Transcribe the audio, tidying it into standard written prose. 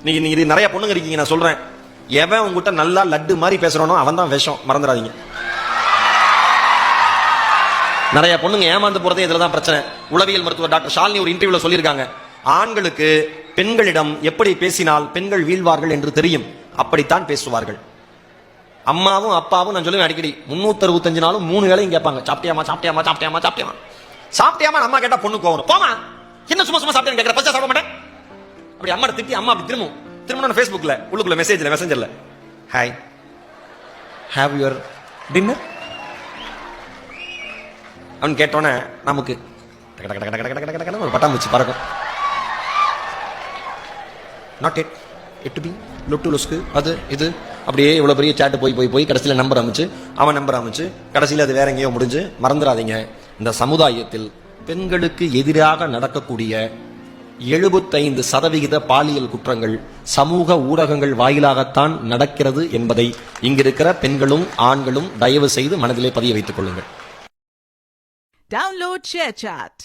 நீங்க நிறைய பொண்ணுங்க இருக்கீங்க, நான் சொல்றேன், எவன் உங்ககிட்ட நல்லா லட்டு மாதிரி பேசுறானோ அவன் தான் விஷம், மறந்துடாதீங்க. நிறைய பொண்ணுங்க ஏமாந்து போறதே இதுலதான் பிரச்சனை. உளவியல் மருத்துவர் டாக்டர் ஷாலினி ஒரு இன்டர்வியூல சொல்லியிருக்காங்க, ஆண்களுக்கு பெண்களிடம் எப்படி பேசினால் பெண்கள் வீழ்வார்கள் என்று தெரியும், அப்படித்தான் பேசுவார்கள். அம்மாவும் அப்பாவும் நான் சொல்லுவேன் அடிக்கடி, 365 நாளும் 3 வேளையும் கேட்பாங்க, சாப்பிட்டியாமா சாப்பிட்டியாமா சாப்பிட்டியாமா சாப்பிட்டியாமா சாப்பிட்டியாமா. அம்மா கேட்டா பொண்ணு கோவம், போமா என்ன சும்மா சும்மா சாப்பிட்டேன்னு கேட்கற, பச்சா சாப்பிட மாட்டேன். அப்படி அம்மா திட்டி அம்மா அப்படி திரும்ப ஃபேஸ்புக்ல உள்ளுக்குள்ள மெசேஜர்ல ஹாய் ஹேவ் யுவர் டின்னர் அவன் கேட்டோன்னே நமக்கு ஒரு பட்டாம்பூச்சி பறக்கும். Not it it to be லொட்டு லொஸ்கு அது இது அப்படியே இவ்வளவு பெரிய சாட்டு போய் கடைசியில் நம்பர் அமைச்சு அவன் நம்பர் அமைச்சு கடைசியில் அது வேற எங்கேயோ முடிஞ்சு. மறந்துடாதீங்க, இந்த சமுதாயத்தில் பெண்களுக்கு எதிராக நடக்கக்கூடிய 75% பாலியல் குற்றங்கள் சமூக ஊடகங்கள் வாயிலாகத்தான் நடக்கிறது என்பதை இங்கிருக்கிற பெண்களும் ஆண்களும் தயவு செய்து மனதிலே பதிய வைத்துக் கொள்ளுங்கள். Download ShareChat.